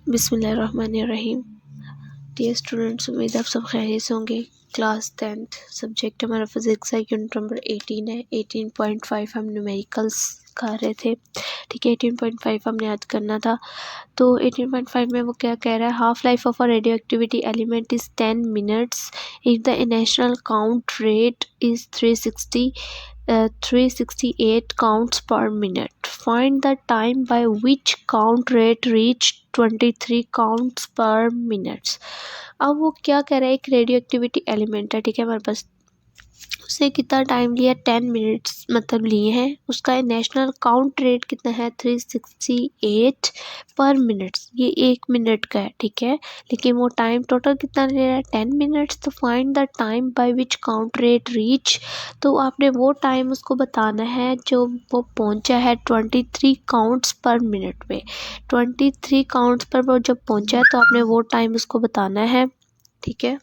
बिस्मिल्लाहिर्रहमानिर्रहीम। Dear students, उम्मीद आप सब खैरियत से होंगे। क्लास 10th सब्जेक्ट हमारा फिजिक्स है, यूनिट नंबर 18 है। 18.5 हम न्यूमेरिकल्स कर रहे थे, ठीक है। 18.5 हमने आज करना था। तो 18.5 में वो क्या कह रहा है, half life of a radio activity element is 10 minutes if the national count rate is 368 counts per minute. Find the time by which count rate reached 23 counts per minute. अब वो क्या कह रहा है, एक रेडियो एक्टिविटी एलिमेंट है, ठीक है। हमारे पास उसने कितना टाइम लिया, 10 मिनट्स मतलब लिए हैं। उसका नेशनल काउंट रेट कितना है, 368 पर मिनट्स, ये 1 मिनट का है, ठीक है। लेकिन वो टाइम टोटल कितना ले रहा है, 10 मिनट्स। तो find the time by which count rate reach, तो आपने वो टाइम उसको बताना है जो वो पहुंचा है 23 काउंट्स पर मिनट में। 23 काउंट्स पर वो जब पहुंचा है तो आपने वो टाइम उसको बताना है, ठीक है।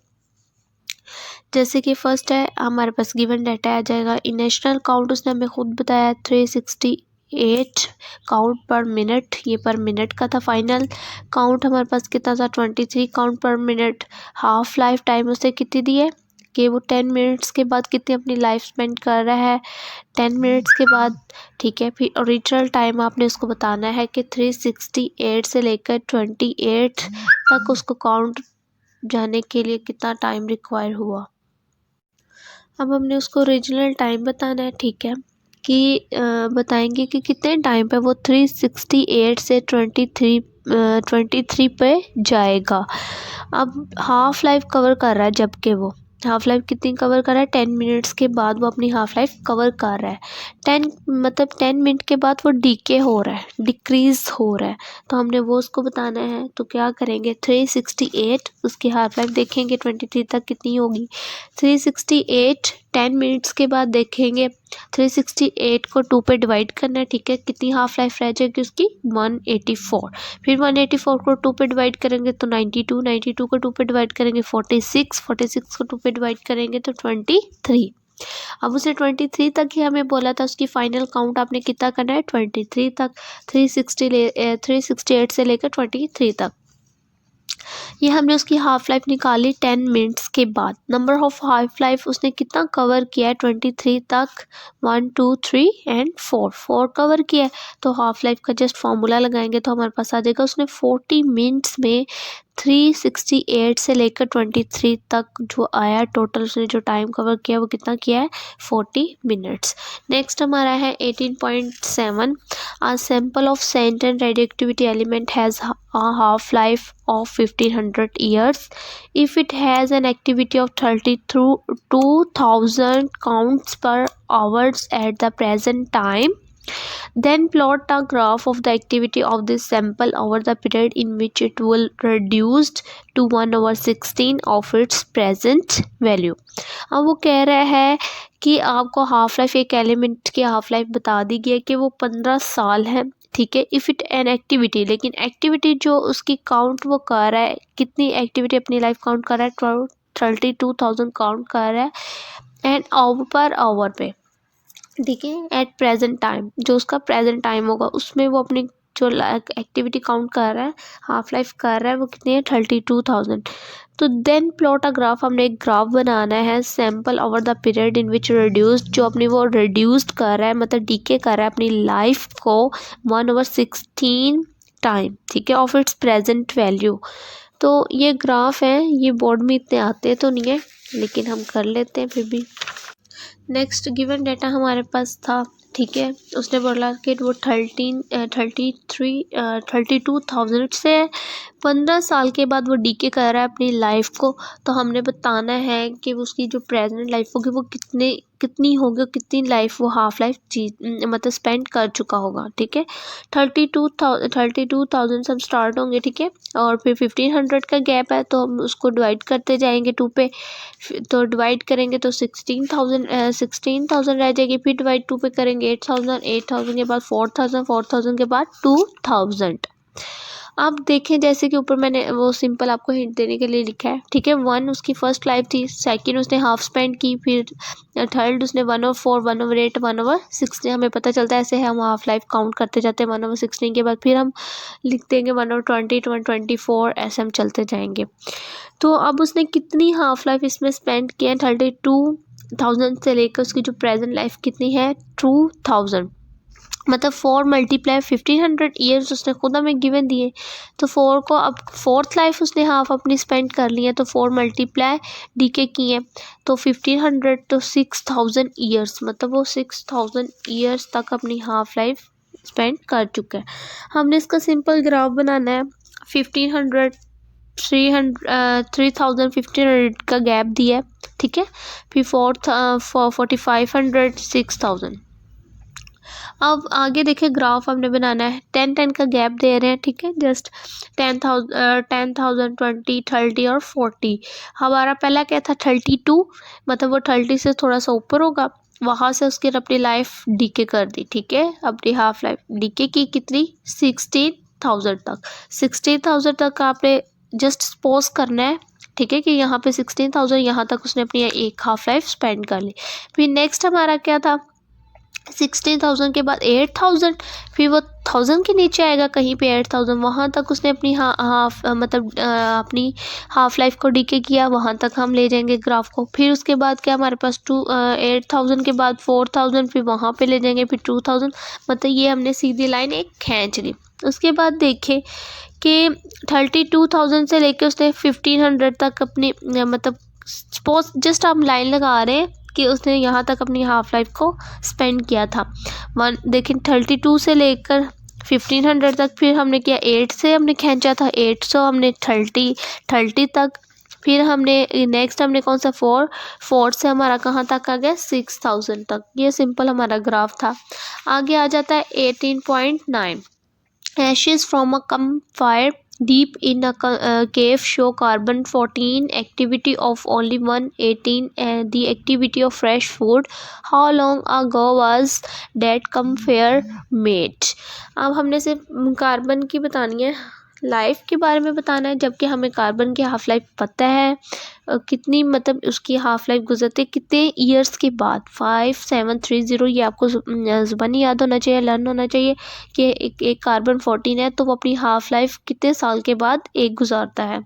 जैसे कि फर्स्ट है हमारे पास गिवन डाटा आ जाएगा। इन नेशनल काउंट उसने हमें खुद बताया 368 काउंट पर मिनट, ये पर मिनट का था। फाइनल काउंट हमारे पास कितना था, 23 काउंट पर मिनट। हाफ लाइफ टाइम उसने कितनी दी है कि वो 10 मिनट्स के बाद कितनी अपनी लाइफ स्पेंड कर रहा है, 10 मिनट्स के बाद, ठीक है। फिर ओरिजिनल टाइम आपने उसको बताना है कि 368 से लेकर 28 तक उसको काउंट जाने के लिए कितना टाइम रिक्वायर हुआ। अब हमने उसको ओरिजिनल टाइम बताना है, ठीक है। कि बताएंगे कि कितने टाइम पे वो 368 से 23 पे जाएगा। अब हाफ लाइफ कवर कर रहा है, जबकि वो हाफ लाइफ कितनी कवर कर रहा है, 10 मिनट्स के बाद वो अपनी हाफ लाइफ कवर कर रहा है। 10 मिनट के बाद वो डीके हो रहा है, डिक्रीज हो रहा है। तो हमने वो उसको बताना है। तो क्या करेंगे, 368 उसकी हाफ लाइफ देखेंगे 23 तक कितनी होगी। 368 10 मिनट्स के बाद देखेंगे, 368 को 2 पे डिवाइड करना है, ठीक है। कितनी हाफ लाइफ रह जाएगी उसकी, 184। फिर 184 को 2 पे डिवाइड करेंगे तो 92, 92 को 2 पे डिवाइड करेंगे 46, 46 को 2 पे डिवाइड करेंगे तो 23। अब उसने 23 तक ही हमें बोला था, उसकी फाइनल काउंट आपने कितना करना है, 23 तक। 368 से लेकर 23 तक। ये हमने उसकी हाफ लाइफ निकाली 10 मिनट्स के बाद। नंबर ऑफ हाफ लाइफ उसने कितना कवर किया है 23 तक, 1 2 3 एंड 4 कवर किया है। तो हाफ लाइफ का जस्ट फॉर्मूला लगाएंगे तो हमारे पास आ जाएगा, उसने 40 मिनट्स में 368 से लेकर 23 तक जो आया टोटल, उसने जो टाइम कवर किया वो कितना किया है, 40 मिनट्स। नेक्स्ट हमारा है 18.7। A sample of sand and radioactivity element has a half-life of 1500 years. If it has an activity of 32,000 counts per hours at the present time, then plot a graph of the activity of this sample over the period in which it will reduced to 1/16 of its present value. अब वो कह रहा है कि आपको half life, एक element की half life बता दी गई है कि वो 15 साल है, ठीक है। इफ़ इट एन एक्टिविटी, लेकिन एक्टिविटी जो उसकी काउंट वो कर रहा है, कितनी एक्टिविटी अपनी लाइफ काउंट कर रहा है, 32,000 काउंट कर रहा है एंड आवर पर आवर पे, ठीक है। एट प्रेजेंट टाइम, जो उसका प्रेजेंट टाइम होगा उसमें वो अपनी जो एक्टिविटी काउंट कर रहा है, हाफ लाइफ कर रहा है, वो कितनी है, 32,000। तो देन प्लॉट अ ग्राफ, हमने एक ग्राफ बनाना है sample over the period in which reduced, जो अपनी वो रिड्यूस्ड कर रहा है, मतलब डीके कर रहा है अपनी लाइफ को 1/16 टाइम, ठीक है, ऑफ इट्स प्रेजेंट वैल्यू। तो ये ग्राफ है, ये बोर्ड में इतने आते तो नहीं है, लेकिन हम कर लेते हैं फिर भी। नेक्स्ट गिवन डाटा हमारे पास था, ठीक है। उसने बोला कि वो 32,000 से 15 साल के बाद वो डीके कर रहा है अपनी लाइफ को। तो हमने बताना है कि उसकी जो प्रेजेंट लाइफ होगी वो कितनी होगी, कितनी लाइफ वो हाफ लाइफ मतलब स्पेंड कर चुका होगा, ठीक है। 32,000 से हम स्टार्ट होंगे, ठीक है। और फिर 1500 का गैप है तो हम उसको डिवाइड करते जाएंगे 2 पे। तो डिवाइड करेंगे तो 16,000 रह जाएगी। फिर डिवाइड 2 पे करेंगे 8,000 के बाद 4,000 के बाद 2,000। अब देखें जैसे कि ऊपर मैंने वो सिंपल आपको हिंट देने के लिए लिखा है, ठीक है। 1 उसकी फर्स्ट लाइफ थी, सेकंड उसने हाफ स्पेंड की, फिर थर्ड उसने 1/4, 1/8, 1/16, हमें पता चलता है ऐसे है, हम हाफ लाइफ काउंट करते जाते हैं। 1/16 के बाद फिर हम लिख देंगे 1/20, 1/24, ऐसे हम चलते जाएंगे। तो अब उसने कितनी हाफ लाइफ इसमें स्पेंड किया है, 32,000 से लेकर उसकी जो प्रेजेंट लाइफ कितनी है, 2000। मतलब 4 मल्टीप्लाई 1500 ईयर्स उसने खुद हमें गिवन दिए। तो 4 को अब फोर्थ लाइफ उसने हाफ अपनी स्पेंड कर ली है, तो 4 मल्टीप्लाई डीके किए, तो 1500 तो 6000 ईयर्स, मतलब वो 6000 ईयर्स तक अपनी हाफ लाइफ स्पेंड कर चुका है। हमने इसका सिंपल ग्राफ बनाना है। 1500 3000 1500 का गैप दिया है, ठीक है। फिर 4500 6000। अब आगे देखिए ग्राफ हमने बनाना है, 10 का गैप दे रहे हैं, ठीक है। जस्ट 10,000 20 30 और 40। हमारा पहला क्या था 32, मतलब वो 30 से थोड़ा सा ऊपर होगा, वहाँ से उसकी अपनी लाइफ डीके कर दी, ठीक है। अपनी हाफ लाइफ डीके की कितनी 16,000 तक। 16,000 तक आपने जस्ट सपोज करना है, ठीक है, कि यहाँ पे 16,000 यहाँ तक उसने अपनी एक हाफ लाइफ स्पेंड कर ली। फिर नेक्स्ट हमारा क्या था 16,000 के बाद 8,000, फिर वो 1000 के नीचे आएगा कहीं पे 8,000, वहाँ तक उसने अपनी अपनी हाफ लाइफ को डीके किया, वहाँ तक हम ले जाएंगे ग्राफ को। फिर उसके बाद क्या हमारे पास 8,000 के बाद 4,000, फिर वहाँ पे ले जाएंगे, फिर 2,000, मतलब ये हमने सीधी लाइन एक खींच ली। उसके बाद देखें कि 32,000 से लेके उसने 1500 तक अपनी मतलब सपोज जस्ट हम लाइन लगा रहे हैं कि उसने यहाँ तक अपनी हाफ लाइफ को स्पेंड किया था। देखिए 32 से लेकर 1500 तक, फिर हमने किया 8 से हमने खींचा था 800, हमने 30 तक, फिर हमने नेक्स्ट हमने कौन सा 4 से हमारा कहाँ तक आ गया 6000 तक। ये सिंपल हमारा ग्राफ था। आगे आ जाता है 18.9। Ashes from a campfire deep in a cave show carbon-14 activity of only 118 and the activity of fresh food. How long ago was that campfire made? अब हमने सिर्फ कार्बन की बतानी है, लाइफ के बारे में बताना है, जबकि हमें कार्बन की हाफ लाइफ पता है कितनी, मतलब उसकी हाफ लाइफ गुजरते कितने ईयर्स के बाद 5730। ये आपको ज़ुबानी याद होना चाहिए, लर्न होना चाहिए कि एक कार्बन 14 है, तो वो अपनी हाफ लाइफ कितने साल के बाद एक गुजारता है।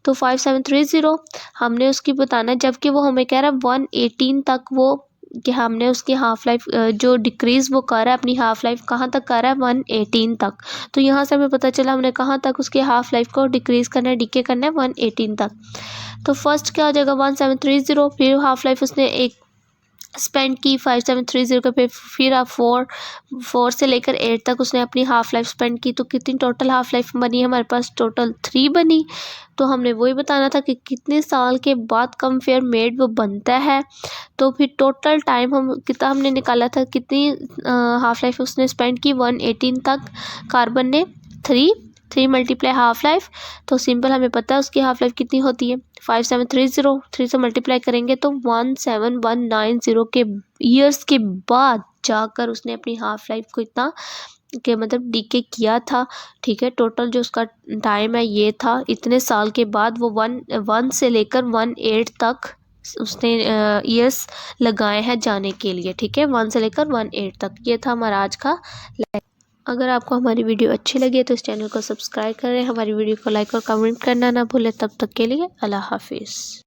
तो 5730 हमने उसकी बताना है, जबकि वो हमें कह रहा है 118 तक, वो कि हमने उसकी हाफ लाइफ जो डिक्रीज़ वो कर रहा है अपनी हाफ लाइफ कहाँ तक कर रहा है 118 तक। तो यहाँ से हमें पता चला हमने कहाँ तक उसकी हाफ लाइफ को डिक्रीज़ करना है, डीके करना है 118 तक। तो फर्स्ट क्या हो जाएगा 1730, फिर हाफ लाइफ उसने एक स्पेंड की 5730 का, फिर आप 4 से लेकर 8 तक उसने अपनी हाफ लाइफ स्पेंड की। तो कितनी टोटल हाफ लाइफ बनी हमारे पास, टोटल 3 बनी। तो हमने वही बताना था कि कितने साल के बाद कंफेयर मेड वो बनता है। तो फिर टोटल टाइम हम कितना हमने निकाला था, कितनी हाफ लाइफ उसने स्पेंड की 118 तक, कार्बन ने 3 मल्टीप्लाई हाफ लाइफ, तो सिंपल हमें पता है उसकी हाफ लाइफ कितनी होती है 5730, 3 से मल्टीप्लाई करेंगे तो 17190 के ईयर्स के बाद जाकर उसने अपनी हाफ लाइफ को इतना के मतलब डीके किया था, ठीक है। टोटल जो उसका टाइम है ये था, इतने साल के बाद वो 1 से लेकर 18 तक उसने ईयर्स लगाए हैं जाने के लिए, ठीक है। 1 से लेकर 18 तक। ये था हमारा आज का। अगर आपको हमारी वीडियो अच्छी लगी तो इस चैनल को सब्सक्राइब करें, हमारी वीडियो को लाइक और कमेंट करना ना भूलें। तब तक के लिए अल्लाह हाफिज़।